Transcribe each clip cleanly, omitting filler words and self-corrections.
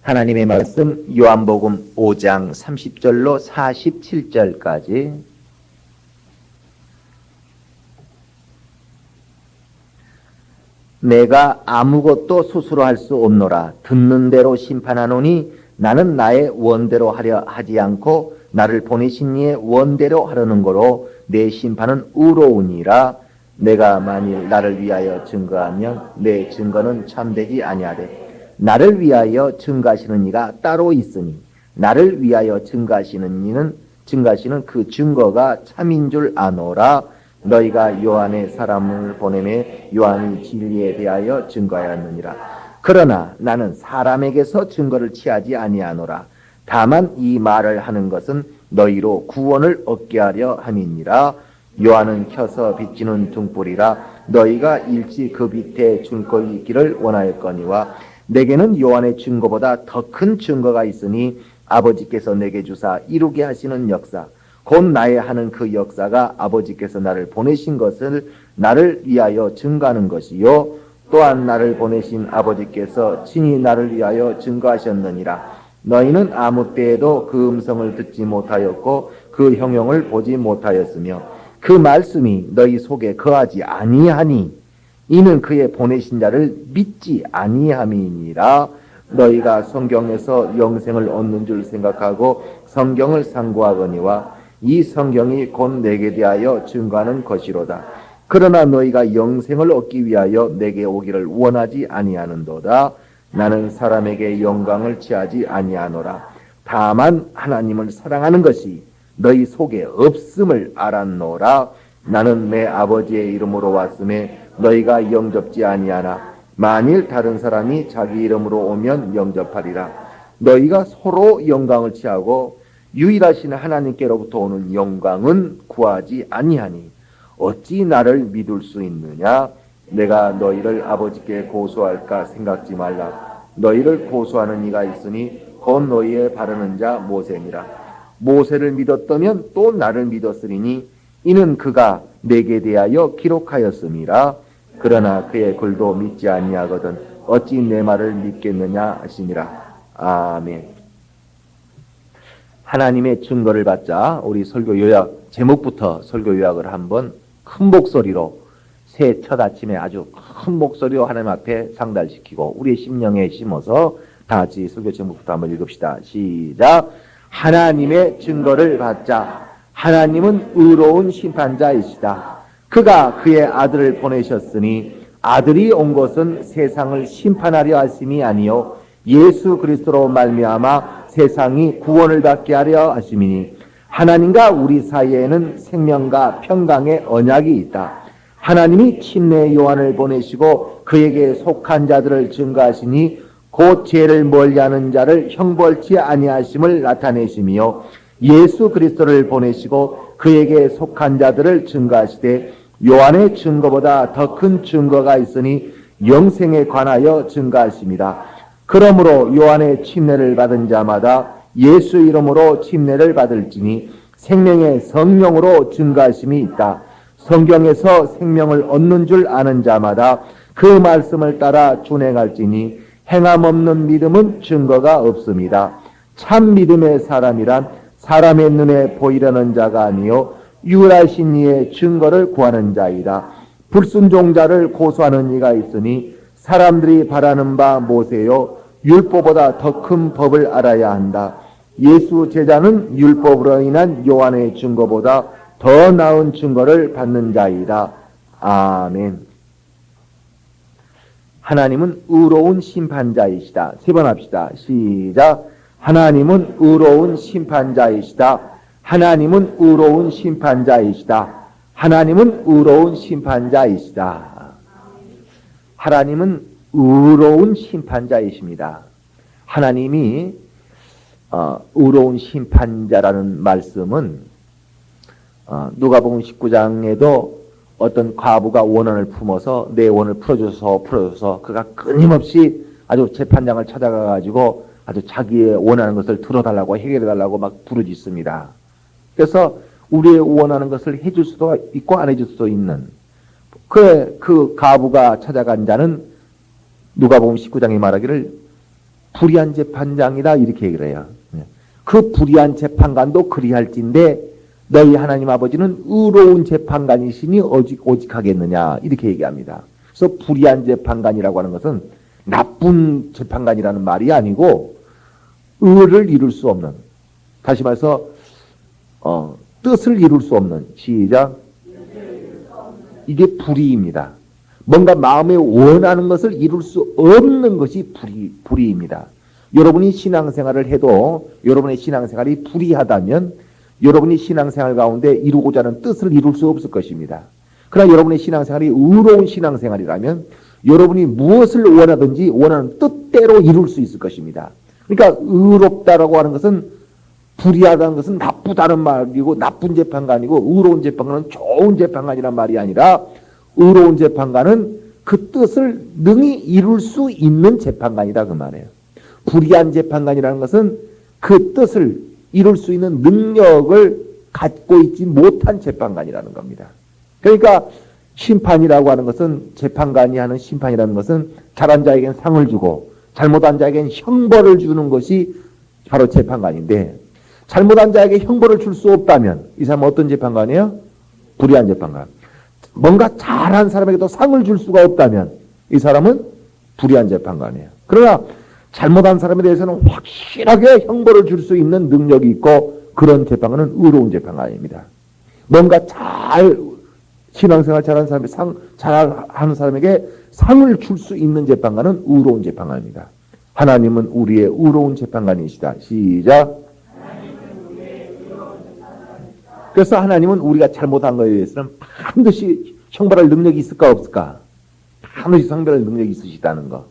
하나님의 말씀 요한복음 5장 30절로 47절까지. 내가 아무것도 스스로 할 수 없노라. 듣는 대로 심판하노니 나는 나의 원대로 하려 하지 않고 나를 보내신 이의 원대로 하려는 거로 내 심판은 의로우니라. 내가 만일 나를 위하여 증거하면 내 증거는 참되지 아니하되 나를 위하여 증거하시는 이가 따로 있으니 나를 위하여 증거하시는 그 증거가 참인 줄 아노라. 너희가 요한의 사람을 보내매 요한이 진리에 대하여 증거하였느니라. 그러나 나는 사람에게서 증거를 취하지 아니하노라. 다만 이 말을 하는 것은 너희로 구원을 얻게 하려 함이니라. 요한은 켜서 비치는 등불이라. 너희가 일찍 그 빛에 증거 있기를 원하였거니와 내게는 요한의 증거보다 더 큰 증거가 있으니 아버지께서 내게 주사 이루게 하시는 역사 곧 나의 하는 그 역사가 아버지께서 나를 보내신 것을 나를 위하여 증거하는 것이요 또한 나를 보내신 아버지께서 친히 나를 위하여 증거하셨느니라. 너희는 아무 때에도 그 음성을 듣지 못하였고 그 형용을 보지 못하였으며 그 말씀이 너희 속에 거하지 아니하니 이는 그의 보내신 자를 믿지 아니함이니라. 너희가 성경에서 영생을 얻는 줄 생각하고 성경을 상고하거니와 이 성경이 곧 내게 대하여 증거하는 것이로다. 그러나 너희가 영생을 얻기 위하여 내게 오기를 원하지 아니하는도다. 나는 사람에게 영광을 취하지 아니하노라. 다만 하나님을 사랑하는 것이 너희 속에 없음을 알았노라. 나는 내 아버지의 이름으로 왔음에 너희가 영접지 아니하나 만일 다른 사람이 자기 이름으로 오면 영접하리라. 너희가 서로 영광을 취하고 유일하신 하나님께로부터 오는 영광은 구하지 아니하니 어찌 나를 믿을 수 있느냐. 내가 너희를 아버지께 고소할까 생각지 말라. 너희를 고소하는 이가 있으니 곧 너희의 바르는 자 모세니라. 모세를 믿었다면 또 나를 믿었으리니 이는 그가 내게 대하여 기록하였음이라. 그러나 그의 글도 믿지 아니하거든 어찌 내 말을 믿겠느냐 하시니라. 아멘. 하나님의 증거를 받자. 우리 설교 요약 제목부터 설교 요약을 한번 큰 목소리로 새해 첫 아침에 아주 큰 목소리로 하나님 앞에 상달시키고 우리의 심령에 심어서 다 같이 설교 제목부터 한번 읽읍시다. 시작. 하나님의 증거를 받자. 하나님은 의로운 심판자이시다. 그가 그의 아들을 보내셨으니 아들이 온 것은 세상을 심판하려 하심이 아니요 예수 그리스도로 말미암아 세상이 구원을 받게 하려 하심이니 하나님과 우리 사이에는 생명과 평강의 언약이 있다. 하나님이 침례 요한을 보내시고 그에게 속한 자들을 증거하시니 곧 죄를 멀리하는 자를 형벌치 아니하심을 나타내시며 예수 그리스도를 보내시고 그에게 속한 자들을 증거하시되 요한의 증거보다 더 큰 증거가 있으니 영생에 관하여 증거하십니다. 그러므로 요한의 침례를 받은 자마다 예수 이름으로 침례를 받을지니 생명의 성령으로 증거하심이 있다. 성경에서 생명을 얻는 줄 아는 자마다 그 말씀을 따라 준행할지니 행함 없는 믿음은 증거가 없습니다. 참 믿음의 사람이란 사람의 눈에 보이려는 자가 아니요 유일하신 이의 증거를 구하는 자이다. 불순종자를 고소하는 이가 있으니 사람들이 바라는 바 모세요 율법보다 더 큰 법을 알아야 한다. 예수 제자는 율법으로 인한 요한의 증거보다 더 나은 증거를 받는 자이다. 아멘. 하나님은 의로운 심판자이시다. 세 번 합시다. 시작. 하나님은 의로운 심판자이시다. 하나님은 의로운 심판자이시다. 하나님은 의로운 심판자이시다. 하나님은 의로운 심판자이십니다. 하나님이 의로운 심판자라는 말씀은 누가복음 19장에도 어떤 과부가 원한을 품어서 내 원을 풀어줘서 그가 끊임없이 아주 재판장을 찾아가가지고 아주 자기의 원하는 것을 들어달라고 해결해달라고 막 부르짖습니다. 그래서 우리의 원하는 것을 해줄 수도 있고 안 해줄 수도 있는 그 가부가 찾아간 자는 누가복음 19장이 말하기를 불의한 재판장이다 이렇게 얘기를 해요. 그 불의한 재판관도 그리할진데 너희 하나님 아버지는 의로운 재판관이시니 오직하겠느냐 이렇게 얘기합니다. 그래서 불의한 재판관이라고 하는 것은 나쁜 재판관이라는 말이 아니고 의를 이룰 수 없는, 다시 말해서 뜻을 이룰 수 없는, 시작, 이게 불의입니다. 뭔가 마음에 원하는 것을 이룰 수 없는 것이 불의입니다. 여러분이 신앙생활을 해도 여러분의 신앙생활이 불의하다면 여러분이 신앙생활 가운데 이루고자 하는 뜻을 이룰 수 없을 것입니다. 그러나 여러분의 신앙생활이 의로운 신앙생활이라면 여러분이 무엇을 원하든지 원하는 뜻대로 이룰 수 있을 것입니다. 그러니까 의롭다라고 하는 것은, 불의하다는 것은 나쁘다는 말이고 나쁜 재판관이고, 의로운 재판관은 좋은 재판관이란 말이 아니라 의로운 재판관은 그 뜻을 능히 이룰 수 있는 재판관이다 그 말이에요. 불의한 재판관이라는 것은 그 뜻을 이룰 수 있는 능력을 갖고 있지 못한 재판관이라는 겁니다. 그러니까 심판이라고 하는 것은, 재판관이 하는 심판이라는 것은 잘한 자에겐 상을 주고 잘못한 자에겐 형벌을 주는 것이 바로 재판관인데, 잘못한 자에게 형벌을 줄 수 없다면 이 사람은 어떤 재판관이에요? 불의한 재판관. 뭔가 잘한 사람에게도 상을 줄 수가 없다면 이 사람은 불의한 재판관이에요. 그러나 잘못한 사람에 대해서는 확실하게 형벌을 줄 수 있는 능력이 있고, 그런 재판관은 의로운 재판관입니다. 뭔가 신앙생활 잘하는 사람이 잘하는 사람에게 상을 줄 수 있는 재판관은 의로운 재판관입니다. 하나님은 우리의 의로운 재판관이시다. 시작. 그래서 하나님은 우리가 잘못한 것에 대해서는 반드시 형벌할 능력이 있을까 없을까? 반드시 형벌할 능력이 있으시다는 것.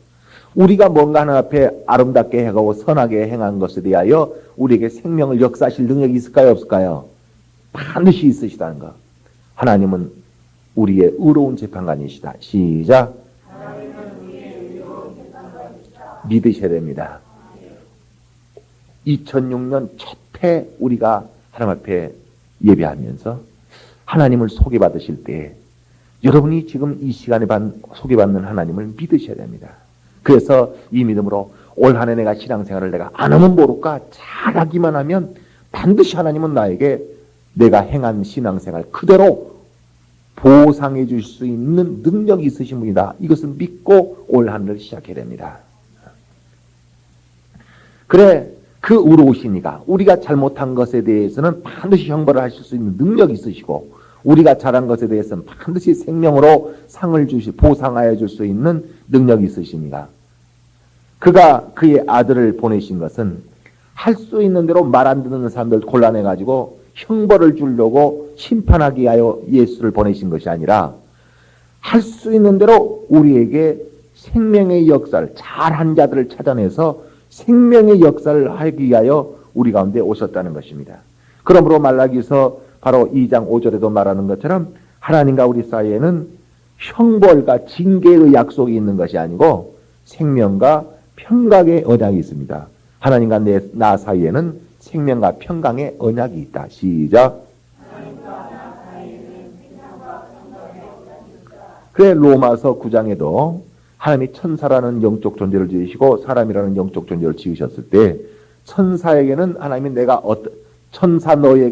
우리가 뭔가 하나 앞에 아름답게 행하고 선하게 행한 것에 대하여 우리에게 생명을 역사하실 능력이 있을까요 없을까요? 반드시 있으시다는 것. 하나님은 우리의 의로운 재판관이시다. 시작. 믿으셔야 됩니다. 2006년 첫 해 우리가 하나님 앞에 예배하면서 하나님을 소개받으실 때 여러분이 지금 이 시간에 소개받는 하나님을 믿으셔야 됩니다. 그래서 이 믿음으로 올 한 해 내가 신앙생활을 내가 안 하면 모를까, 잘하기만 하면 반드시 하나님은 나에게 내가 행한 신앙생활 그대로 보상해 줄 수 있는 능력이 있으신 분이다. 이것을 믿고 올 한 해를 시작해야 됩니다. 그래, 그 의로우신 이가 우리가 잘못한 것에 대해서는 반드시 형벌을 하실 수 있는 능력이 있으시고, 우리가 잘한 것에 대해서는 반드시 생명으로 상을 보상하여 줄 수 있는 능력이 있으십니다. 그가 그의 아들을 보내신 것은 할 수 있는 대로 말 안 듣는 사람들 골라내가지고 형벌을 주려고 심판하기 위하여 예수를 보내신 것이 아니라, 할 수 있는 대로 우리에게 생명의 역사를, 잘한 자들을 찾아내서 생명의 역사를 하기 위하여 우리 가운데 오셨다는 것입니다. 그러므로 말라기서 바로 2장 5절에도 말하는 것처럼 하나님과 우리 사이에는 형벌과 징계의 약속이 있는 것이 아니고 생명과 평강의 언약이 있습니다. 하나님과 나 사이에는 생명과 평강의 언약이 있다. 시작. 그래, 로마서 9장에도 하나님이 천사라는 영적 존재를 지으시고 사람이라는 영적 존재를 지으셨을 때, 천사에게는 하나님이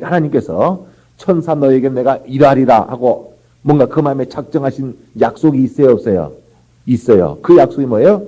하나님께서 천사 너에게 내가 일하리라 하고 뭔가 그 마음에 작정하신 약속이 있어요 없어요? 있어요. 그 약속이 뭐예요?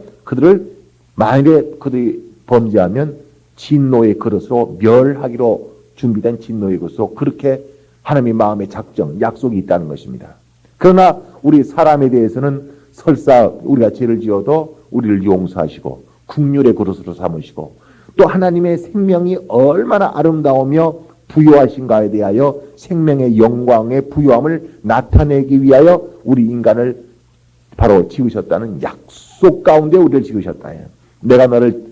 만일에 그들이 범죄하면 진노의 그릇으로 멸하기로 준비된 진노의 그릇으로, 그렇게 하나님의 마음의 작정, 약속이 있다는 것입니다. 그러나 우리 사람에 대해서는 설사 우리가 죄를 지어도 우리를 용서하시고 긍휼의 그릇으로 삼으시고, 또 하나님의 생명이 얼마나 아름다우며 부요하신가에 대하여 생명의 영광의 부요함을 나타내기 위하여 우리 인간을 바로 지으셨다는 약속 가운데 우리를 지으셨다. 내가 너를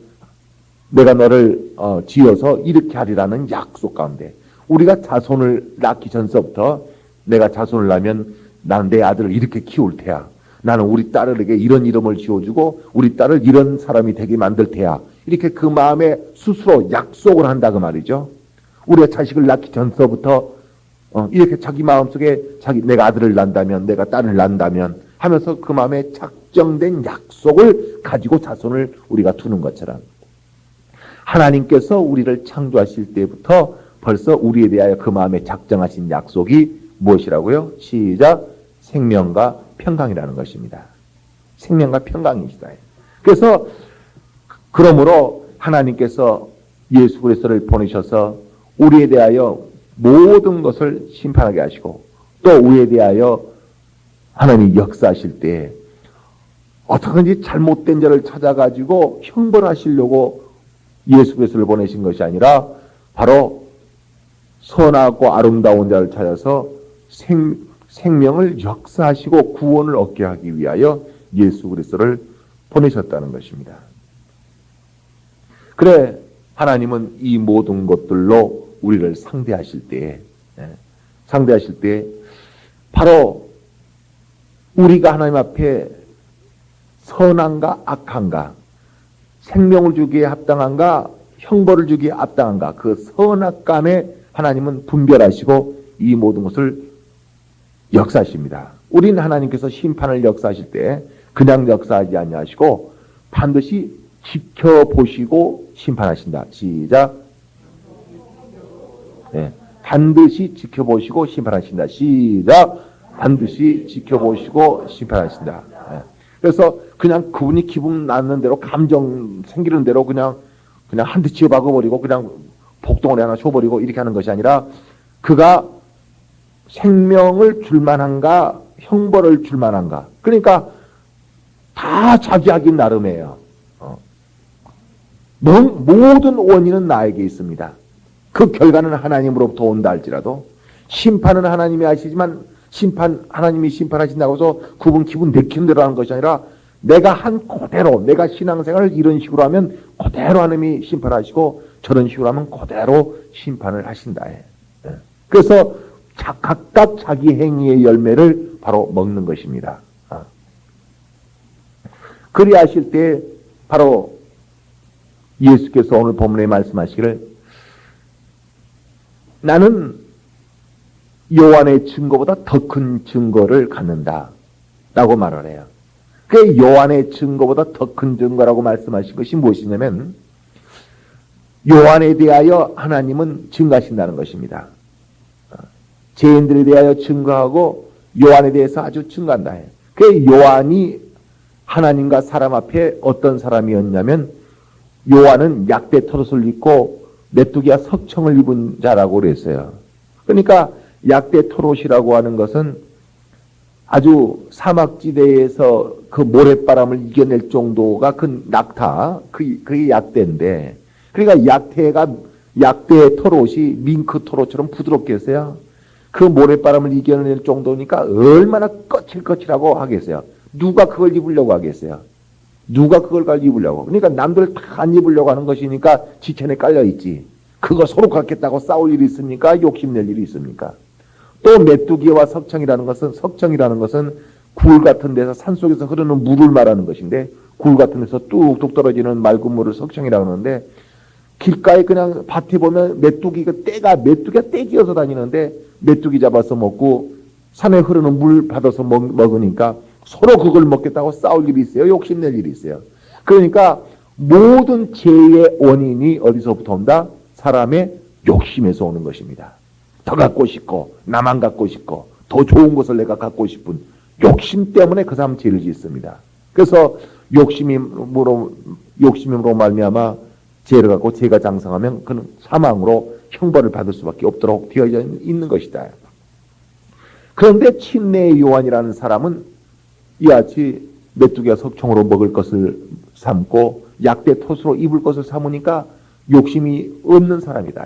지어서 이렇게 하리라는 약속 가운데, 우리가 자손을 낳기 전서부터 내가 자손을 낳으면 나는 내 아들을 이렇게 키울 테야, 나는 우리 딸에게 이런 이름을 지어주고 우리 딸을 이런 사람이 되게 만들 테야, 이렇게 그 마음에 스스로 약속을 한다 그 말이죠. 우리가 자식을 낳기 전서부터 이렇게 자기 마음속에 내가 아들을 낳는다면, 내가 딸을 낳는다면 하면서 그 마음에 작정된 약속을 가지고 자손을 우리가 두는 것처럼, 하나님께서 우리를 창조하실 때부터 벌써 우리에 대하여 그 마음에 작정하신 약속이 무엇이라고요? 시작. 생명과 평강이라는 것입니다. 생명과 평강이시다. 그래서 그러므로 하나님께서 예수 그리스도를 보내셔서 우리에 대하여 모든 것을 심판하게 하시고 또 우리에 대하여 하나님이 역사하실 때 어떻게든지 잘못된 자를 찾아가지고 형벌하시려고 예수 그리스도를 보내신 것이 아니라 바로 선하고 아름다운 자를 찾아서 생명을 역사하시고 구원을 얻게 하기 위하여 예수 그리스도를 보내셨다는 것입니다. 그래 하나님은 이 모든 것들로 우리를 상대하실 때 바로 우리가 하나님 앞에 선한가 악한가, 생명을 주기에 합당한가 형벌을 주기에 합당한가, 그 선악간에 하나님은 분별하시고 이 모든 것을 역사하십니다. 우리는 하나님께서 심판을 역사하실 때 그냥 역사하지 아니하시고 반드시 지켜보시고 심판하신다. 시작. 네. 반드시 지켜보시고 심판하신다. 시작. 반드시 지켜보시고 심판하신다. 네. 그래서 그냥 그분이 기분 나는 대로 감정 생기는 대로 그냥 한 대 치어 박아버리고 그냥 복덩어리 하나 줘버리고 이렇게 하는 것이 아니라 그가 생명을 줄만한가 형벌을 줄만한가, 그러니까 다 자기 하기 나름이에요. 모든 원인은 나에게 있습니다. 그 결과는 하나님으로부터 온다 할지라도 심판은 하나님이 하시지만 하나님이 심판하신다고 해서 그분 기분 내키는 대로 하는 것이 아니라 내가 한 그대로, 내가 신앙생활을 이런 식으로 하면 그대로 하나님이 심판하시고 저런 식으로 하면 그대로 심판을 하신다. 그래서 각각 자기 행위의 열매를 바로 먹는 것입니다. 그리하실 때 바로 예수께서 오늘 본문에 말씀하시기를 나는 요한의 증거보다 더 큰 증거를 갖는다 라고 말을 해요. 그 요한의 증거보다 더 큰 증거라고 말씀하신 것이 무엇이냐면 요한에 대하여 하나님은 증거하신다는 것입니다. 죄인들에 대하여 증거하고 요한에 대해서 아주 증거한다. 그 요한이 하나님과 사람 앞에 어떤 사람이었냐면 요한은 약대 털옷을 입고 메뚜기와 석청을 입은 자라고 그랬어요. 그러니까 약대 털옷이라고 하는 것은 아주 사막지대에서 그 모래바람을 이겨낼 정도가 그 낙타, 그게 약대인데, 그러니까 약대의 털옷이 밍크 털옷처럼 부드럽게 했어요. 그 모래바람을 이겨낼 정도니까 얼마나 거칠거칠하고 하겠어요. 누가 그걸 입으려고 하겠어요. 누가 그걸 입으려고. 그러니까 남들 다 안 입으려고 하는 것이니까 지천에 깔려있지. 그거 서로 갖겠다고 싸울 일이 있습니까? 욕심낼 일이 있습니까? 또 메뚜기와 석청이라는 것은 굴 같은 데서 산속에서 흐르는 물을 말하는 것인데, 굴 같은 데서 뚝뚝 떨어지는 맑은 물을 석청이라고 하는데, 길가에 그냥 밭에 보면 메뚜기가 떼기어서 다니는데 메뚜기 잡아서 먹고 산에 흐르는 물 받아서 먹으니까 서로 그걸 먹겠다고 싸울 일이 있어요. 욕심낼 일이 있어요. 그러니까 모든 죄의 원인이 어디서부터 온다? 사람의 욕심에서 오는 것입니다. 더 갖고 싶고 나만 갖고 싶고 더 좋은 것을 내가 갖고 싶은 욕심 때문에 그 사람 죄를 짓습니다. 그래서 욕심으로 말미암아 죄를 갖고 죄가 장성하면 그는 사망으로 형벌을 받을 수밖에 없도록 되어져 있는 것이다. 그런데 친내의 요한이라는 사람은 이같이 메뚜기와 석청으로 먹을 것을 삼고 약대 톳으로 입을 것을 삼으니까 욕심이 없는 사람이다.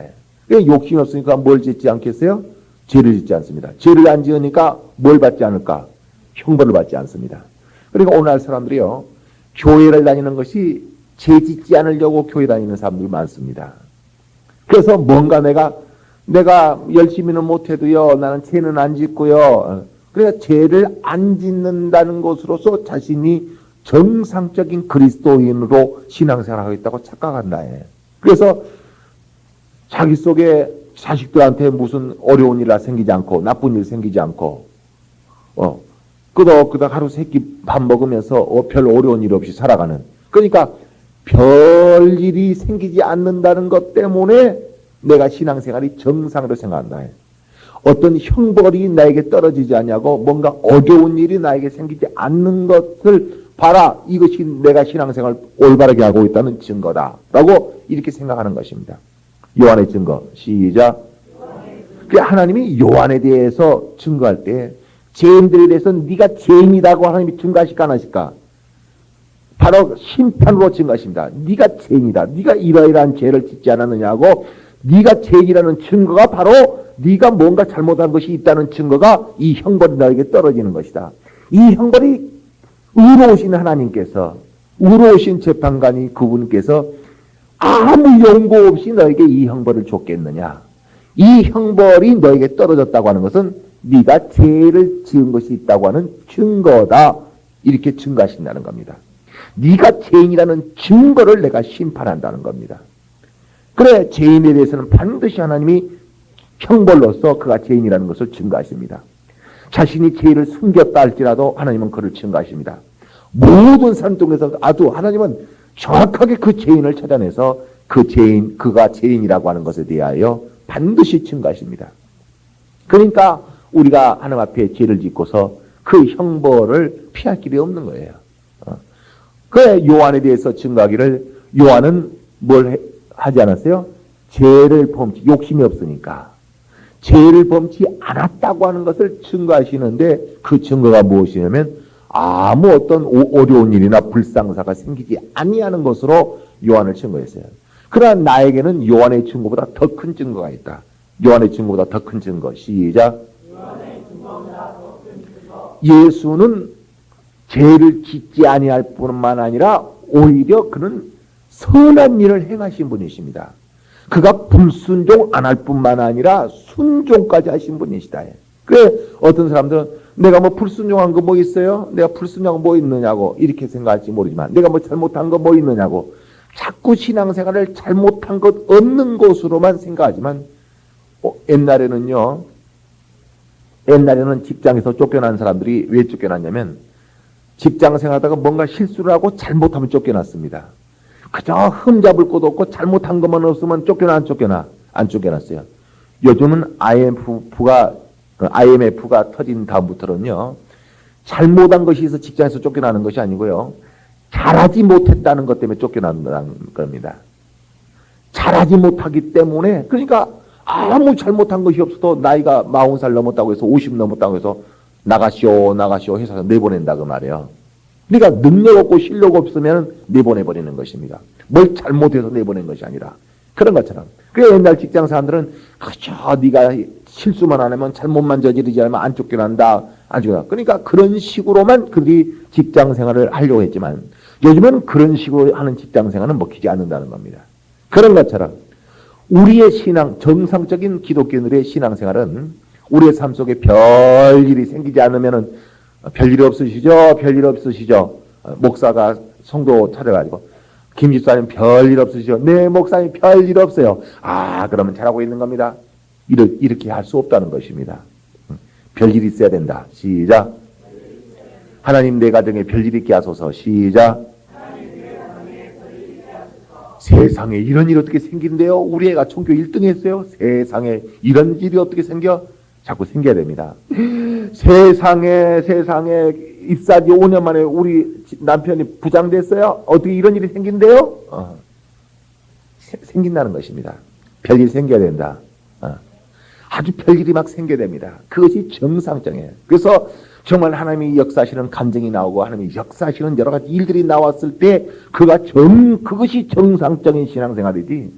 욕심이 없으니까 뭘 짓지 않겠어요? 죄를 짓지 않습니다. 죄를 안 지으니까 뭘 받지 않을까? 형벌을 받지 않습니다. 그러니까 오늘날 사람들이요, 교회를 다니는 것이 죄 짓지 않으려고 교회 다니는 사람들 많습니다. 그래서 뭔가 내가 열심히는 못해도요, 나는 죄는 안 짓고요. 그러니까 죄를 안 짓는다는 것으로서 자신이 정상적인 그리스도인으로 신앙생활하고 있다고 착각한다. 그래서 자기 속에 자식들한테 무슨 어려운 일 생기지 않고 나쁜 일 생기지 않고 끄덕끄덕 하루 세끼 밥 먹으면서 별 어려운 일 없이 살아가는, 그러니까 별일이 생기지 않는다는 것 때문에 내가 신앙생활이 정상으로 생각한다. 어떤 형벌이 나에게 떨어지지 않냐고 뭔가 어려운 일이 나에게 생기지 않는 것을 봐라. 이것이 내가 신앙생활을 올바르게 하고 있다는 증거다. 라고 이렇게 생각하는 것입니다. 요한의 증거. 시작. 하나님이 요한에 대해서 증거할 때 죄인들에 대해서 네가 죄인이라고 하나님이 증거하실까 안 하실까? 바로 심판으로 증거하십니다. 네가 죄인이다. 네가 이러이러한 죄를 짓지 않았느냐고 네가 죄인이라는 증거가 바로 네가 뭔가 잘못한 것이 있다는 증거가 이 형벌이 너에게 떨어지는 것이다. 이 형벌이 의로우신 하나님께서 의로우신 재판관이 그분께서 아무 연고 없이 너에게 이 형벌을 줬겠느냐. 이 형벌이 너에게 떨어졌다고 하는 것은 네가 죄를 지은 것이 있다고 하는 증거다. 이렇게 증거하신다는 겁니다. 네가 죄인이라는 증거를 내가 심판한다는 겁니다. 그래 죄인에 대해서는 반드시 하나님이 형벌로서 그가 죄인이라는 것을 증거하십니다. 자신이 죄를 숨겼다 할지라도 하나님은 그를 증거하십니다. 모든 사람 중에서 아주 하나님은 정확하게 그 죄인을 찾아내서 그 죄인, 그가 죄인이라고 하는 것에 대하여 반드시 증거하십니다. 그러니까 우리가 하나님 앞에 죄를 짓고서 그 형벌을 피할 길이 없는 거예요. 그래 요한에 대해서 증거하기를 요한은 뭘 하지 않았어요? 죄를 범치, 욕심이 없으니까 죄를 범치 않았다고 하는 것을 증거하시는데 그 증거가 무엇이냐면 아무 어떤 어려운 일이나 불상사가 생기지 아니하는 것으로 요한을 증거했어요. 그러나 나에게는 요한의 증거보다 더 큰 증거가 있다. 요한의 증거보다 더 큰 증거. 시작. 예수는 죄를 짓지 아니할 뿐만 아니라 오히려 그는 선한 일을 행하신 분이십니다. 그가 불순종 안 할 뿐만 아니라 순종까지 하신 분이시다. 그래 어떤 사람들은 내가 뭐 불순종한 거 뭐 있어요? 내가 불순종한 거 뭐 있느냐고 이렇게 생각할지 모르지만 내가 뭐 잘못한 거 뭐 있느냐고 자꾸 신앙생활을 잘못한 것 없는 것으로만 생각하지만 옛날에는 직장에서 쫓겨난 사람들이 왜 쫓겨났냐면 직장생활하다가 뭔가 실수를 하고 잘못하면 쫓겨났습니다. 그저 흠잡을 곳 없고 잘못한 것만 없으면 쫓겨나 안 쫓겨나? 안 쫓겨났어요. 요즘은 IMF가 터진 다음부터는요. 잘못한 것이 있어 직장에서 쫓겨나는 것이 아니고요. 잘하지 못했다는 것 때문에 쫓겨난다는 겁니다. 잘하지 못하기 때문에 그러니까 아무 잘못한 것이 없어도 나이가 40살 넘었다고 해서 50 넘었다고 해서 나가시오 회사에서 내보낸다 그 말이에요. 그러니까 능력 없고 실력 없으면 내보내버리는 것입니다. 뭘 잘못해서 내보낸 것이 아니라 그런 것처럼. 그래 옛날 직장 사람들은 그저 네가 실수만 안 하면 잘못만 저지르지 않으면 안 쫓겨난다. 그러니까 그런 식으로만 그들이 직장 생활을 하려고 했지만 요즘은 그런 식으로 하는 직장 생활은 먹히지 않는다는 겁니다. 그런 것처럼 우리의 신앙, 정상적인 기독교인들의 신앙생활은 우리의 삶 속에 별일이 생기지 않으면은 별일 없으시죠? 별일 없으시죠? 목사가 성도 찾아가지고 김 집사님 별일 없으시죠? 네 목사님 별일 없어요. 그러면 잘하고 있는 겁니다. 이렇게 할 수 없다는 것입니다. 별일이 있어야 된다. 시작. 하나님 내 가정에 별일 있게 하소서. 시작. 세상에 이런 일이 어떻게 생긴대요? 우리 애가 전교 1등 했어요. 세상에 이런 일이 어떻게 생겨? 자꾸 생겨야 됩니다. 세상에 입사지 5년 만에 우리 남편이 부장 됐어요. 어떻게 이런 일이 생긴대요? 생긴다는 것입니다. 별일이 생겨야 된다. 아주 별일이 막 생겨야 됩니다. 그것이 정상적이에요. 그래서 정말 하나님이 역사하시는 감정이 나오고 하나님이 역사하시는 여러 가지 일들이 나왔을 때 그것이 정상적인 신앙생활이지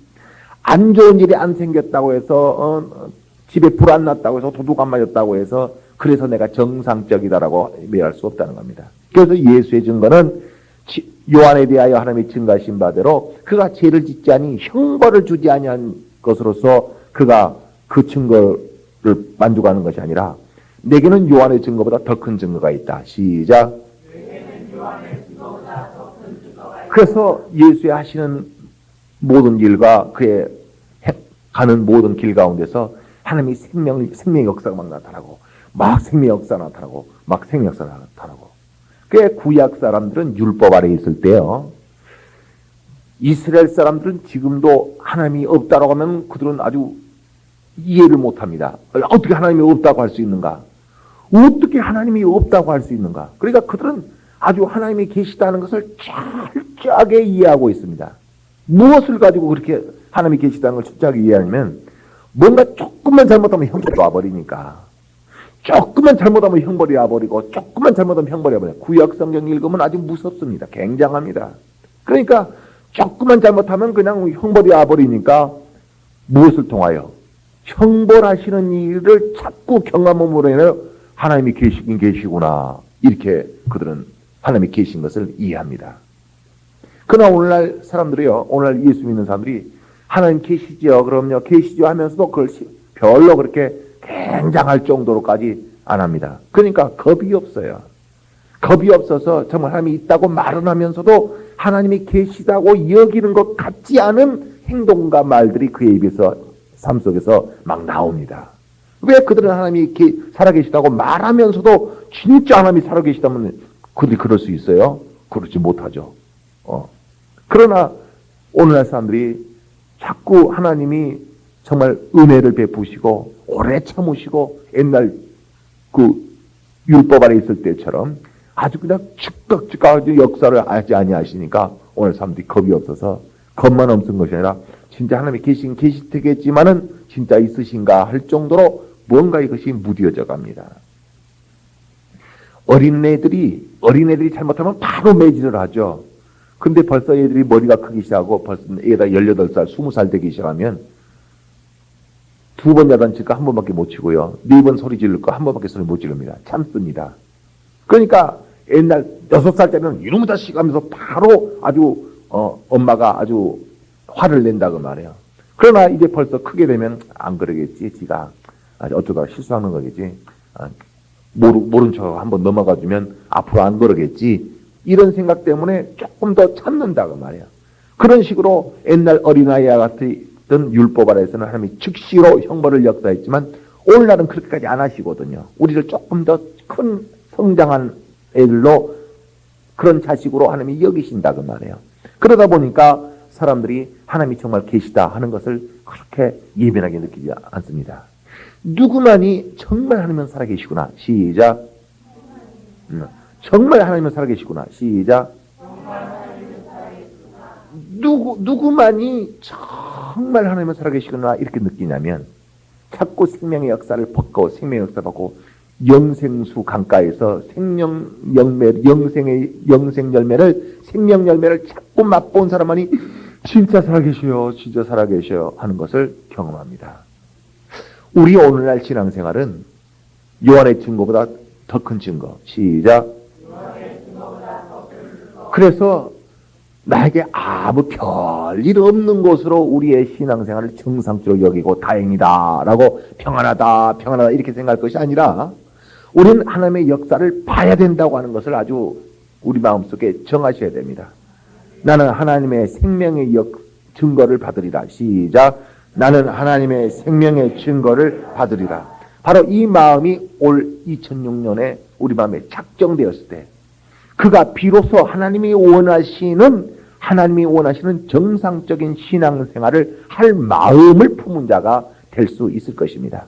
안 좋은 일이 안 생겼다고 해서 집에 불 안 났다고 해서 도둑 안 맞았다고 해서 그래서 내가 정상적이다라고 말할 수 없다는 겁니다. 그래서 예수의 증거는 요한에 대하여 하나님이 증거하신 바대로 그가 죄를 짓지 아니 형벌을 주지 아니한 것으로서 그가 그 증거를 만족하는 것이 아니라 내게는 요한의 증거보다 더 큰 증거가 있다. 시작. 그래서 예수의 하시는 모든 일과 그의 가는 모든 길 가운데서 하나님이 생명의 역사가 막 나타나고 막 생명의 역사가 나타나고 막 생명의 역사가 나타나고 그 구약 사람들은 율법 아래 있을 때요. 이스라엘 사람들은 지금도 하나님이 없다라고 하면 그들은 아주 이해를 못합니다. 어떻게 하나님이 없다고 할 수 있는가? 어떻게 하나님이 없다고 할 수 있는가? 그러니까 그들은 아주 하나님이 계시다는 것을 철저하게 이해하고 있습니다. 무엇을 가지고 그렇게 하나님이 계시다는 걸 철저하게 이해하냐면 뭔가 조금만 잘못하면 형벌이 와버리니까. 조금만 잘못하면 형벌이 와버리고 조금만 잘못하면 형벌이 와버려요. 구약 성경 읽으면 아주 무섭습니다. 굉장합니다. 그러니까 조금만 잘못하면 그냥 형벌이 와버리니까 무엇을 통하여? 형벌하시는 일을 자꾸 경험함으로 인해 하나님이 계시긴 계시구나. 이렇게 그들은 하나님이 계신 것을 이해합니다. 그러나 오늘날 사람들이요, 오늘날 예수 믿는 사람들이 하나님 계시죠, 그럼요, 계시죠 하면서도 그걸 별로 그렇게 굉장할 정도로까지 안 합니다. 그러니까 겁이 없어요. 겁이 없어서 정말 하나님이 있다고 말은 하면서도 하나님이 계시다고 여기는 것 같지 않은 행동과 말들이 그의 입에서 삶 속에서 막 나옵니다. 왜 그들은 하나님이 살아계시다고 말하면서도 진짜 하나님이 살아계시다면 그들이 그럴 수 있어요? 그렇지 못하죠. 그러나 오늘날 사람들이 자꾸 하나님이 정말 은혜를 베푸시고 오래 참으시고 옛날 그 율법 아래 있을 때처럼 아주 그냥 즉각즉각 역사를 하지 아니하시니까 오늘 사람들이 겁이 없어서 겁만 없는 것이 아니라 진짜 하나님이 계시겠지만은 진짜 있으신가 할 정도로 뭔가 이것이 무뎌져 갑니다. 어린애들이 잘못하면 바로 매질을 하죠. 근데 벌써 애들이 머리가 크기 시작하고 벌써 애가 18살, 20살 되기 시작하면 2번 야단칠까 한 번밖에 못 치고요. 4번 소리 지를까 한 번밖에 소리 못 지릅니다. 참습니다. 그러니까 옛날 6살짜리는 이놈의 자식 하면서 바로 아주 엄마가 아주 화를 낸다고 말해요. 그러나 이제 벌써 크게 되면 안 그러겠지. 지가 어쩌다가 실수하는 거겠지. 모른 척 한번 넘어가 주면 앞으로 안 그러겠지. 이런 생각 때문에 조금 더 참는다고 말이에요. 그런 식으로 옛날 어린아이와 같은 율법 아래에서는 하나님이 즉시로 형벌을 역사했지만 오늘날은 그렇게까지 안 하시거든요. 우리를 조금 더 큰 성장한 애들로 그런 자식으로 하나님이 여기신다고 말이에요. 그러다 보니까 사람들이 하나님이 정말 계시다 하는 것을 그렇게 예민하게 느끼지 않습니다. 누구만이 정말 하나님은 살아계시구나. 시작. 정말 하나님은 살아계시구나. 시작. 누구만이 정말 하나님은 살아계시구나 이렇게 느끼냐면 자꾸 생명의 역사를 벗고 생명의 역사 받고 영생수 강가에서 생명 열매를 자꾸 맛본 사람만이 진짜 살아계셔요, 진짜 살아계셔요 하는 것을 경험합니다. 우리 오늘날 신앙생활은 요한의 증거보다 더 큰 증거. 시작. 그래서 나에게 아무 별일 없는 것으로 우리의 신앙생활을 정상적으로 여기고 다행이다라고 평안하다 이렇게 생각할 것이 아니라 우리는 하나님의 역사를 봐야 된다고 하는 것을 아주 우리 마음속에 정하셔야 됩니다. 나는 하나님의 생명의 증거를 받으리라. 시작. 나는 하나님의 생명의 증거를 받으리라. 바로 이 마음이 올 2006년에 우리 마음에 작정되었을 때 그가 비로소 하나님이 원하시는 정상적인 신앙생활을 할 마음을 품은 자가 될 수 있을 것입니다.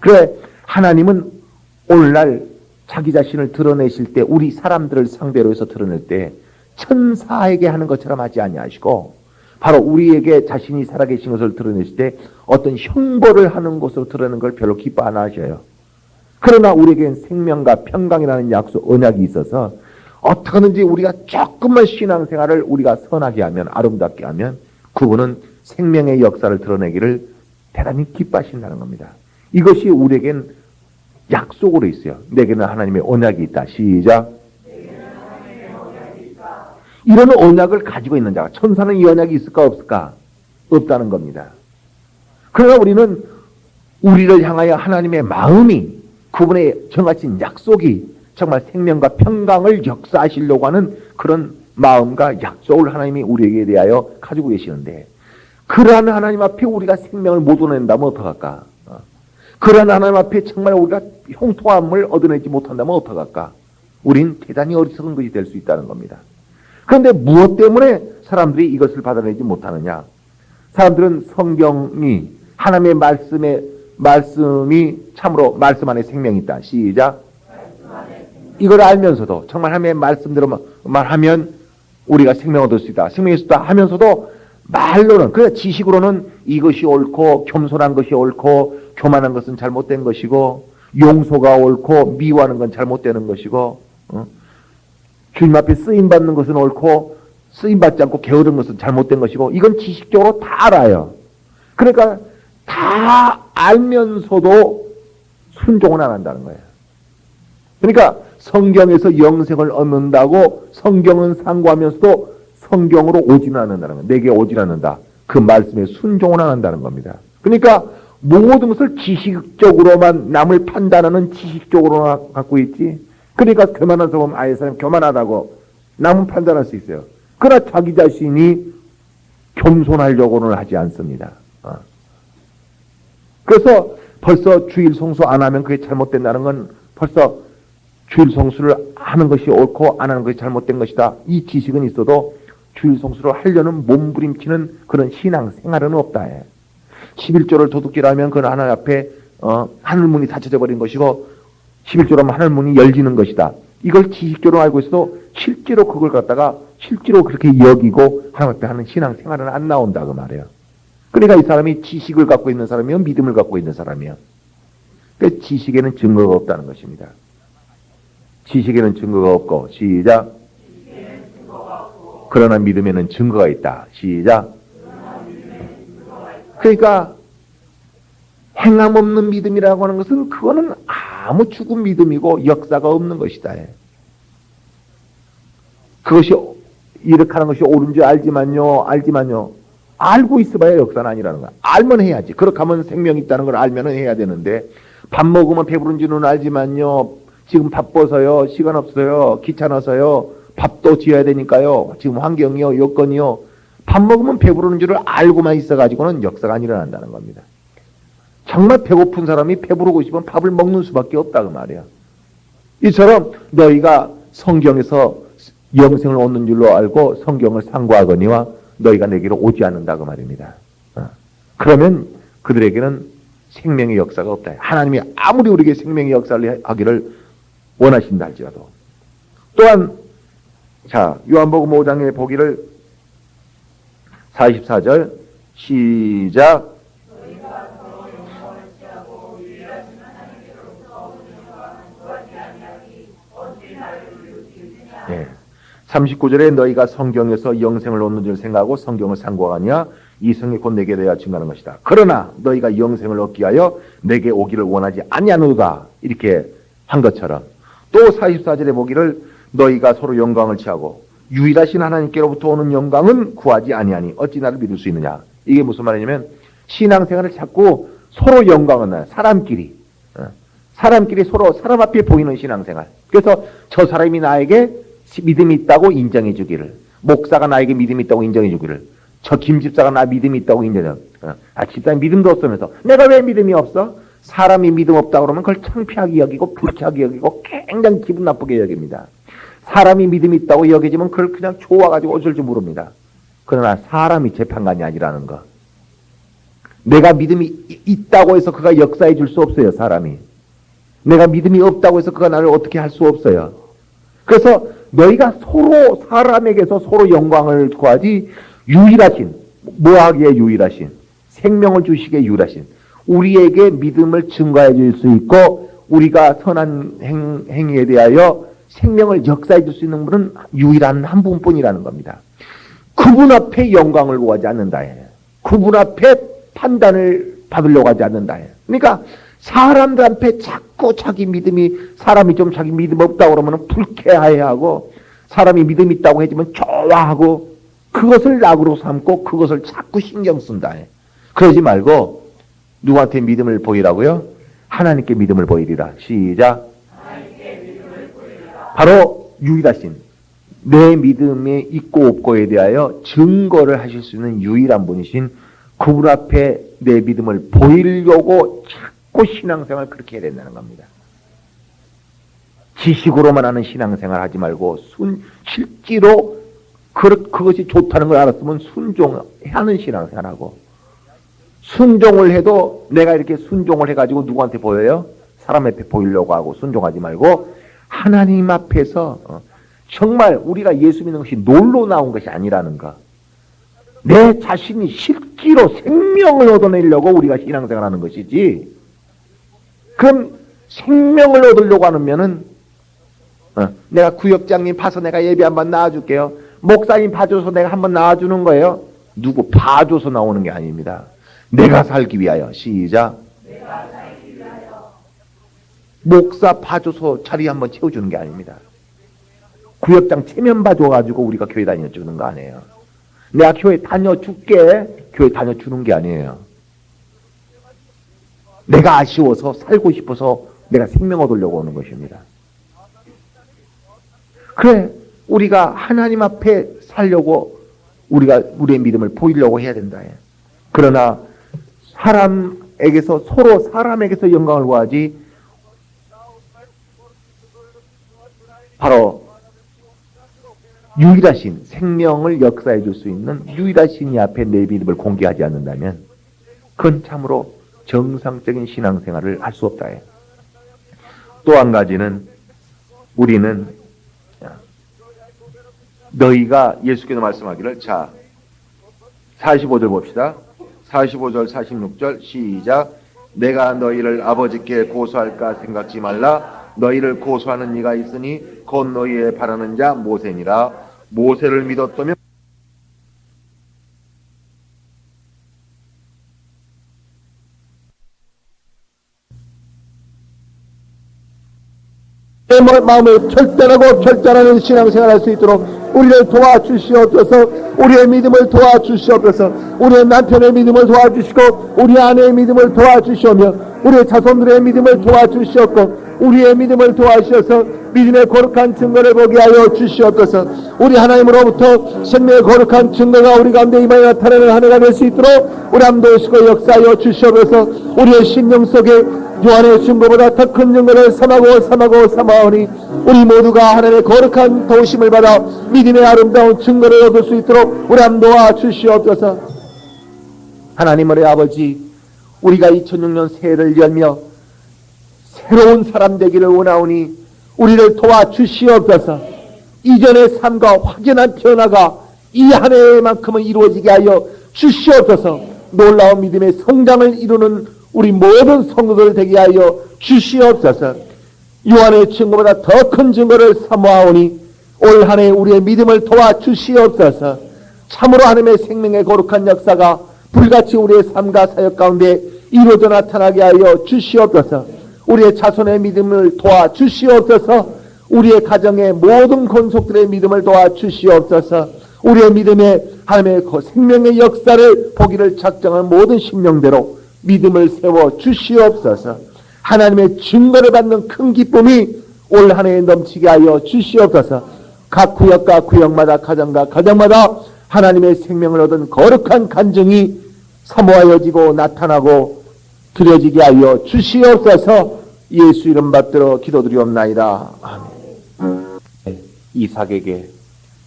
그래 하나님은 오늘날 자기 자신을 드러내실 때 우리 사람들을 상대로 해서 드러낼 때 천사에게 하는 것처럼 하지 아니하시고 바로 우리에게 자신이 살아계신 것을 드러내실 때 어떤 형벌을 하는 것으로 드러내는 걸 별로 기뻐 안 하셔요. 그러나 우리에겐 생명과 평강이라는 약속, 언약이 있어서 어떻게든지 우리가 조금만 신앙생활을 우리가 선하게 하면, 아름답게 하면 그분은 생명의 역사를 드러내기를 대단히 기뻐하신다는 겁니다. 이것이 우리에겐 약속으로 있어요. 내게는 하나님의 언약이 있다. 시작. 이런 언약을 가지고 있는 자가, 천사는 이 언약이 있을까 없을까? 없다는 겁니다. 그러나 우리는 우리를 향하여 하나님의 마음이, 그분의 정하신 약속이 정말 생명과 평강을 역사하시려고 하는 그런 마음과 약속을 하나님이 우리에게 대하여 가지고 계시는데, 그러한 하나님 앞에 우리가 생명을 못 얻어낸다면 어떡할까? 그러한 하나님 앞에 정말 우리가 형통함을 얻어내지 못한다면 어떡할까? 우린 대단히 어리석은 것이 될 수 있다는 겁니다. 그런데 무엇 때문에 사람들이 이것을 받아내지 못하느냐? 사람들은 성경이 하나님의 말씀이 참으로 말씀 안에 생명이 있다. 시작. 이걸 알면서도 정말 하나님의 말씀대로만 하면 우리가 생명을 얻을 수 있다. 생명이 있다 하면서도 말로는, 그래 지식으로는 이것이 옳고 겸손한 것이 옳고 교만한 것은 잘못된 것이고 용서가 옳고 미워하는 건 잘못되는 것이고 주님 앞에 쓰임받는 것은 옳고 쓰임받지 않고 게으른 것은 잘못된 것이고 이건 지식적으로 다 알아요. 그러니까 다 알면서도 순종은 안 한다는 거예요. 그러니까 성경에서 영생을 얻는다고 성경은 상고하면서도 성경으로 오지는 않는다는 거예요. 내게 오지 않는다. 그 말씀에 순종을 안 한다는 겁니다. 그러니까 모든 것을 지식적으로만 남을 판단하는 지식적으로만 갖고 있지. 그러니까 교만한 사람 아예 사람 교만하다고 남은 판단할 수 있어요. 그러나 자기 자신이 겸손하려고는 하지 않습니다. 그래서 벌써 주일 성수 안 하면 그게 잘못된다는 건 벌써 주일 성수를 하는 것이 옳고 안 하는 것이 잘못된 것이다. 이 지식은 있어도 주일 성수를 하려는 몸부림치는 그런 신앙 생활은 없다. 11조를 도둑질하면 그건 하나님 앞에 하늘문이 닫혀져 버린 것이고 11조로 하면 하늘문이 열리는 것이다. 이걸 지식적으로 알고 있어도 실제로 그걸 갖다가 실제로 그렇게 여기고 하나님 앞에 하는 신앙 생활은 안 나온다 그 말이에요. 그러니까 이 사람이 지식을 갖고 있는 사람이요 믿음을 갖고 있는 사람이요. 그 지식에는 증거가 없다는 것입니다. 지식에는 증거가 없고 시작. 그러나 믿음에는 증거가 있다. 시작. 그러니까 행함 없는 믿음이라고 하는 것은 그거는 아무 죽은 믿음이고 역사가 없는 것이다. 그것이 이렇게 하는 것이 옳은지 알지만요. 알고 있어봐야 역사는 아니라는 거야. 알면 해야지. 그렇게 하면 생명이 있다는 걸 알면 해야 되는데 밥 먹으면 배부른지는 알지만요. 지금 바빠서요. 시간 없어요. 귀찮아서요. 밥도 지어야 되니까요. 지금 환경이요. 여건이요. 밥 먹으면 배부르는 줄을 알고만 있어가지고는 역사가 안 일어난다는 겁니다. 정말 배고픈 사람이 배부르고 싶으면 밥을 먹는 수밖에 없다 그 말이야. 이처럼 너희가 성경에서 영생을 얻는 줄로 알고 성경을 상고하거니와 너희가 내게로 오지 않는다 그 말입니다. 그러면 그들에게는 생명의 역사가 없다. 하나님이 아무리 우리에게 생명의 역사를 하기를 원하신다 할지라도. 또한 자 요한복음 5장에 보기를 44절 시작. 네. 39절에 너희가 성경에서 영생을 얻는 줄 생각하고 성경을 상고하냐 이 성이 곧 내게 대하여 증가하는 것이다. 그러나 너희가 영생을 얻기 위하여 내게 오기를 원하지 아니하노다. 이렇게 한 것처럼 또 44절에 보기를 너희가 서로 영광을 취하고 유일하신 하나님께로부터 오는 영광은 구하지 아니하니 어찌 나를 믿을 수 있느냐. 이게 무슨 말이냐면 신앙생활을 자꾸 서로 영광을 나요. 사람끼리 서로 사람 앞에 보이는 신앙생활. 그래서 저 사람이 나에게 믿음이 있다고 인정해 주기를, 목사가 나에게 믿음이 있다고 인정해 주기를, 저 김집사가 나 믿음이 있다고 인정해. 집사님 믿음도 없으면서 내가 왜 믿음이 없어? 사람이 믿음 없다고 그러면 그걸 창피하게 여기고 불쾌하게 여기고 굉장히 기분 나쁘게 여깁니다. 사람이 믿음이 있다고 여기지만 그걸 그냥 좋아가지고 어쩔 줄 모릅니다. 그러나 사람이 재판관이 아니라는 거. 내가 믿음이 있다고 해서 그가 역사해 줄 수 없어요. 사람이. 내가 믿음이 없다고 해서 그가 나를 어떻게 할 수 없어요. 그래서 너희가 서로 사람에게서 서로 영광을 구하지 유일하신, 뭐하기에 유일하신, 생명을 주시기에 유일하신, 우리에게 믿음을 증거해 줄 수 있고 우리가 선한 행위에 대하여 생명을 역사해 줄 수 있는 분은 유일한 한 분뿐이라는 겁니다. 그분 앞에 영광을 구하지 않는다. 그분 앞에 판단을 받으려고 하지 않는다. 그러니까 사람들 앞에 자꾸 자기 믿음이, 사람이 좀 자기 믿음 없다고 그러면 불쾌해하고 사람이 믿음 있다고 해주면 좋아하고 그것을 낙으로 삼고 그것을 자꾸 신경 쓴다. 그러지 말고 누구한테 믿음을 보이라고요? 하나님께 믿음을 보이리라. 시작. 바로 유일하신 내 믿음에 있고 없고에 대하여 증거를 하실 수 있는 유일한 분이신 그분 앞에 내 믿음을 보이려고 자꾸 신앙생활을 그렇게 해야 된다는 겁니다. 지식으로만 하는 신앙생활 하지 말고 실제로 그것이 좋다는 걸 알았으면 순종하는 신앙생활하고, 순종을 해도 내가 이렇게 순종을 해가지고 누구한테 보여요? 사람 앞에 보이려고 하고 순종하지 말고 하나님 앞에서 정말 우리가 예수 믿는 것이 놀러 나온 것이 아니라는 거. 내 자신이 실제로 생명을 얻어내려고 우리가 신앙생활하는 것이지. 그럼 생명을 얻으려고 하면은 내가 구역장님 봐서 내가 예배 한번 나와줄게요. 목사님 봐줘서 내가 한번 나와주는 거예요. 누구 봐줘서 나오는 게 아닙니다. 내가 살기 위하여. 시작. 내가 살기 위하여. 목사 봐줘서 자리 한번 채워주는 게 아닙니다. 구역장 체면 봐줘가지고 우리가 교회 다녀주는 거 아니에요. 내가 교회 다녀줄게. 교회 다녀주는 게 아니에요. 내가 아쉬워서 살고 싶어서 내가 생명 얻으려고 오는 것입니다. 그래, 우리가 하나님 앞에 살려고 우리가 우리의 믿음을 보이려고 해야 된다. 그러나 사람에게서 서로 사람에게서 영광을 구하지 바로 유일하신 생명을 역사해 줄 수 있는 유일하신 이 앞에 내 믿음을 공개하지 않는다면 그건 참으로 정상적인 신앙생활을 할 수 없다. 또 한 가지는 우리는 너희가 예수께서 말씀하기를, 자 45절 봅시다. 45절 46절 시작. 내가 너희를 아버지께 고소할까 생각지 말라. 너희를 고소하는 이가 있으니 곧 너희의 바라는 자 모세니라. 모세를 믿었다면 내 마음을 결단하고 결단하는 신앙생활을 할 수 있도록 우리를 도와주시옵소서. 우리의 믿음을 도와주시옵소서. 우리의 남편의 믿음을 도와주시고 우리 아내의 믿음을 도와주시오며 우리의 자손들의 믿음을 도와주시옵고 우리의 믿음을 도와주셔서 믿음의 거룩한 증거를 보게 하여 주시옵소서. 우리 하나님으로부터 생명의 거룩한 증거가 우리 가운데 임하여 나타나는 한 해가 될 수 있도록 우리 함도 오시고 역사하여 주시옵소서. 우리의 심령 속에 요한의 증거보다 더 큰 증거를 삼하오니 우리 모두가 하나님의 거룩한 도우심을 받아 믿음의 아름다운 증거를 얻을 수 있도록 우리 함 도와주시옵소서. 하나님의 아버지, 우리가 2006년 새해를 열며 새로운 사람 되기를 원하오니 우리를 도와주시옵소서. 이전의 삶과 확연한 변화가 이 한 해만큼은 이루어지게 하여 주시옵소서. 놀라운 믿음의 성장을 이루는 우리 모든 성도들 되게 하여 주시옵소서. 요한의 증거보다 더 큰 증거를 사모하오니 올 한 해 우리의 믿음을 도와주시옵소서. 참으로 하나님의 생명의 거룩한 역사가 불같이 우리의 삶과 사역 가운데 이루어져 나타나게 하여 주시옵소서. 우리의 자손의 믿음을 도와주시옵소서. 우리의 가정의 모든 권속들의 믿음을 도와주시옵소서. 우리의 믿음에 하나님의 생명의 역사를 보기를 작정한 모든 심령대로 믿음을 세워 주시옵소서. 하나님의 증거를 받는 큰 기쁨이 올 한 해에 넘치게 하여 주시옵소서. 각 구역과 구역마다 가정과 가정마다 하나님의 생명을 얻은 거룩한 간증이 사모하여지고 나타나고 드려지게 하여 주시옵소서. 예수 이름 받들어 기도드리옵나이다. 아멘. 이삭에게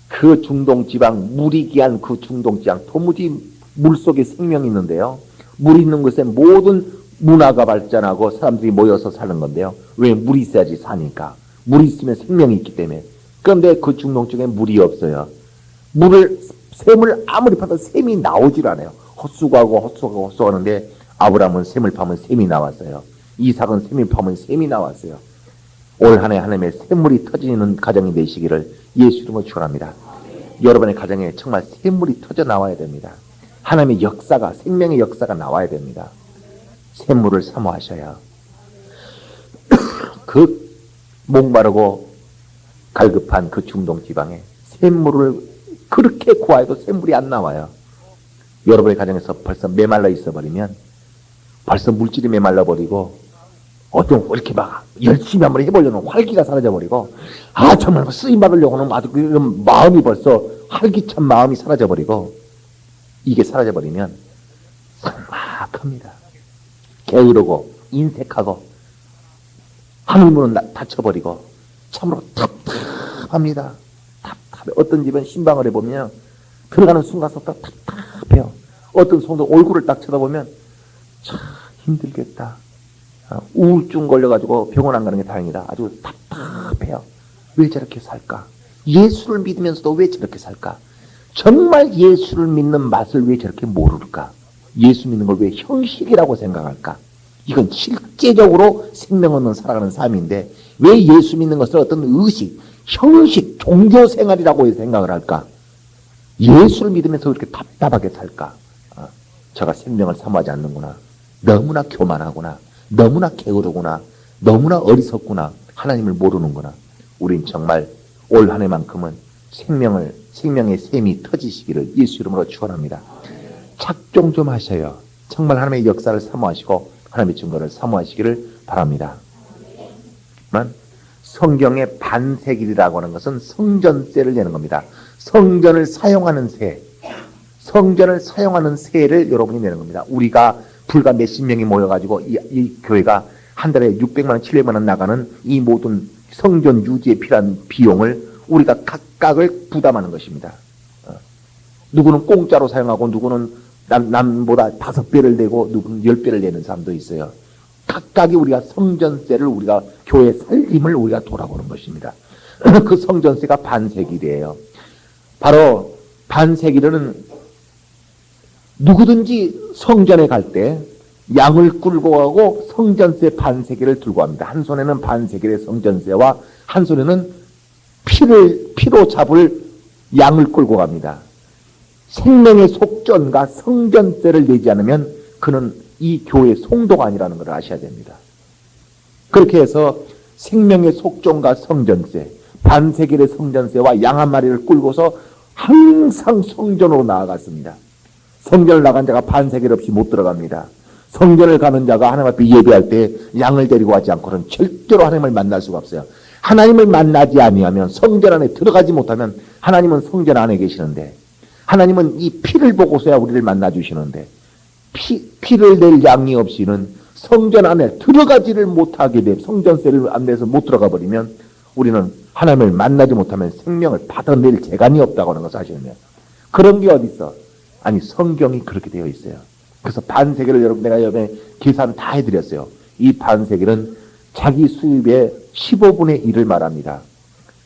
그 중동 지방, 물이 귀한 그 중동 지방, 도무지 물속에 생명이 있는데요. 물 있는 곳에 모든 문화가 발전하고 사람들이 모여서 사는 건데요. 왜? 물이 있어야지 사니까. 물이 있으면 생명이 있기 때문에. 그런데 그 중동 쪽에 물이 없어요. 샘을 아무리 파도 샘이 나오질 않아요. 헛수고하고 하는데 아브라함은 샘을 파면 샘이 나왔어요. 이삭은 샘을 파면 샘이 나왔어요. 올 한 해 하나님의 샘물이 터지는 가정이 되시기를 예수 이름으로 축원합니다. 여러분의 가정에 정말 샘물이 터져 나와야 됩니다. 하나님의 역사가, 생명의 역사가 나와야 됩니다. 샘물을 사모하셔야 그 목마르고 갈급한 그 중동 지방에 샘물을 그렇게 구하여도 샘물이 안 나와요. 여러분의 가정에서 벌써 메말라 있어버리면 벌써 물질이 메말라버리고 어떤 이렇게 막 열심히 한번 해보려는 활기가 사라져버리고 정말 쓰임 받으려고는 아주 그런 마음이 벌써 활기찬 마음이 사라져버리고 이게 사라져버리면 삭막합니다. 게으르고 인색하고 하늘문은 닫혀버리고 참으로 답답합니다. 답답. 답답해. 어떤 집은 신방을 해보면 들어가는 순간부터 답답해요. 어떤 성도 얼굴을 딱 쳐다보면 참 힘들겠다. 우울증 걸려가지고 병원 안 가는 게 다행이다. 아주 답답해요. 왜 저렇게 살까? 예수를 믿으면서도 왜 저렇게 살까? 정말 예수를 믿는 맛을 왜 저렇게 모를까? 예수 믿는 걸 왜 형식이라고 생각할까? 이건 실제적으로 생명 없는 살아가는 삶인데 왜 예수 믿는 것을 어떤 의식, 형식, 종교 생활이라고 생각을 할까? 예수를 믿으면서 왜 이렇게 답답하게 살까? 제가 생명을 사모하지 않는구나. 너무나 교만하구나. 너무나 게으르구나. 너무나 어리석구나. 하나님을 모르는구나. 우린 정말 올 한 해만큼은 생명의 샘이 터지시기를 예수 이름으로 축원합니다. 작정 좀 하셔요. 정말 하나님의 역사를 사모하시고 하나님의 증거를 사모하시기를 바랍니다. 성경의 반세길이라고 하는 것은 성전세를 내는 겁니다. 성전을 사용하는 세, 성전을 사용하는 세를 여러분이 내는 겁니다. 우리가 불과 몇십 명이 모여가지고 이 교회가 한 달에 600만 원, 700만 원 나가는 이 모든 성전 유지에 필요한 비용을 우리가 각각을 부담하는 것입니다. 누구는 공짜로 사용하고 누구는 남보다 5배를 내고 누구는 10배를 내는 사람도 있어요. 각각이 우리가 성전세를 우리가 교회 살림을 우리가 돌아보는 것입니다. 그 성전세가 반세길이에요. 바로 반세길은 누구든지 성전에 갈 때 양을 끌고 가고 성전세 반세길을 들고 갑니다. 한 손에는 반세길의 성전세와 한 손에는 피로 잡을 양을 끌고 갑니다. 생명의 속전과 성전세를 내지 않으면 그는 이 교회의 성도가 아니라는 것을 아셔야 됩니다. 그렇게 해서 생명의 속전과 성전세, 반세길의 성전세와 양 한 마리를 끌고서 항상 성전으로 나아갔습니다. 성전을 나간 자가 반세길 없이 못 들어갑니다. 성전을 가는 자가 하나님 앞에 예배할 때 양을 데리고 가지 않고는 절대로 하나님을 만날 수가 없어요. 하나님을 만나지 아니하면 성전 안에 들어가지 못하면 하나님은 성전 안에 계시는데 하나님은 이 피를 보고서야 우리를 만나 주시는데 피를 낼 양이 없이는 성전 안에 들어가지를 못하게 돼 성전세를 안 내서 못 들어가 버리면 우리는 하나님을 만나지 못하면 생명을 받아낼 재간이 없다고 하는 것을 아셔야 돼요. 그런 게 어디 있어? 아니 성경이 그렇게 되어 있어요. 그래서 반세기를 여러분 내가 여러분에 계산 다 해드렸어요. 이 반세기는 자기 수입의 15분의 1을 말합니다.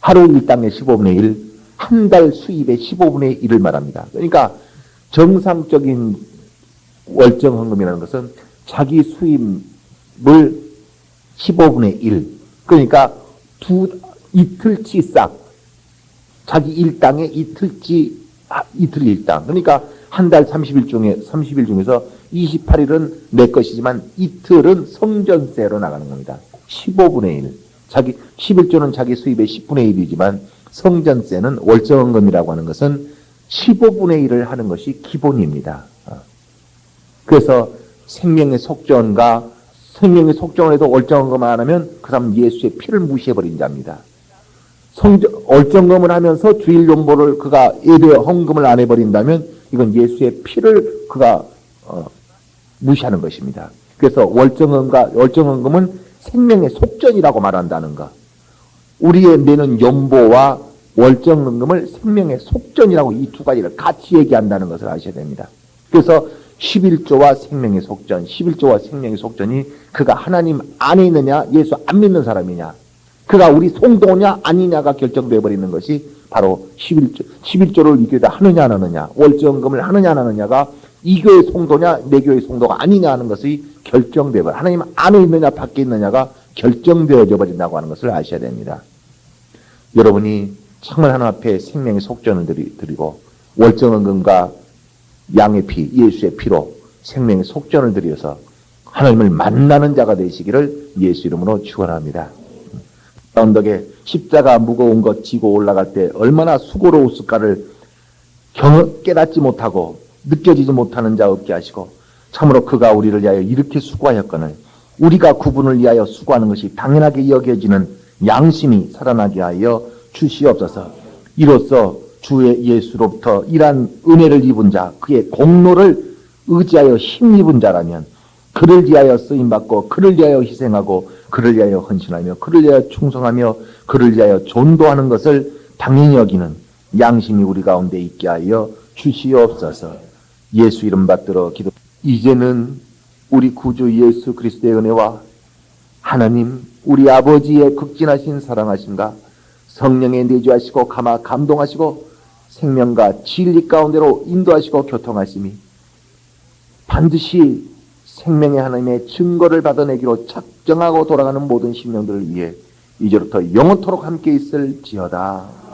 하루 일당의 15분의 1, 한 달 수입의 15분의 1을 말합니다. 그러니까 정상적인 월정헌금이라는 것은 자기 수입을 15분의 1, 그러니까 이틀치 싹, 자기 일당의 이틀 일당, 그러니까 한 달 30일 중에서 28일은 내 것이지만 이틀은 성전세로 나가는 겁니다. 15분의 1. 11조는 자기 수입의 10분의 1이지만 성전세는 월정헌금이라고 하는 것은 15분의 1을 하는 것이 기본입니다. 그래서 생명의 속전과 생명의 속전을 해도 월정헌금 안 하면 그 사람은 예수의 피를 무시해버린 자입니다. 월정금을 하면서 주일 용보를 그가 예배 헌금을 안 해버린다면 이건 예수의 피를 그가 무시하는 것입니다. 그래서 월정헌금은 생명의 속전이라고 말한다는 것. 우리의 내는 연보와 월정헌금을 생명의 속전이라고 이 두 가지를 같이 얘기한다는 것을 아셔야 됩니다. 그래서 11조와 생명의 속전, 11조와 생명의 속전이 그가 하나님 안에 있느냐 예수 안 믿는 사람이냐 그가 우리 성도냐 아니냐가 결정되어 버리는 것이 바로 11조를 이 교회에 하느냐 안 하느냐, 월정금을 하느냐 안 하느냐가 이 교회 성도냐 내 교회 성도가 아니냐 하는 것이 결정되어 버려. 하나님 안에 있느냐 밖에 있느냐가 결정되어져 버린다고 하는 것을 아셔야 됩니다. 여러분이 정말 하나님 앞에 생명의 속전을 드리고 월정금과 양의 피, 예수의 피로 생명의 속전을 드려서 하나님을 만나는 자가 되시기를 예수 이름으로 축원합니다. 언덕에 십자가 무거운 것 지고 올라갈 때 얼마나 수고로웠을까를 깨닫지 못하고 느껴지지 못하는 자 없게 하시고 참으로 그가 우리를 위하여 이렇게 수고하였거늘 우리가 그분을 위하여 수고하는 것이 당연하게 여겨지는 양심이 살아나게 하여 주시옵소서. 이로써 주의 예수로부터 이러한 은혜를 입은 자, 그의 공로를 의지하여 힘입은 자라면 그를 위하여 쓰임받고 그를 위하여 희생하고 그를 위하여 헌신하며 그를 위하여 충성하며 그를 위하여 전도하는 것을 당연히 여기는 양심이 우리 가운데 있게 하여 주시옵소서. 예수 이름 받들어 기도. 이제는 우리 구주 예수 그리스도의 은혜와 하나님 우리 아버지의 극진하신 사랑하심과 성령의 내주하시고 감동하시고 생명과 진리 가운데로 인도하시고 교통하심이 반드시 생명의 하나님의 증거를 받아내기로 작정하고 돌아가는 모든 심령들을 위해 이제부터 영원토록 함께 있을지어다.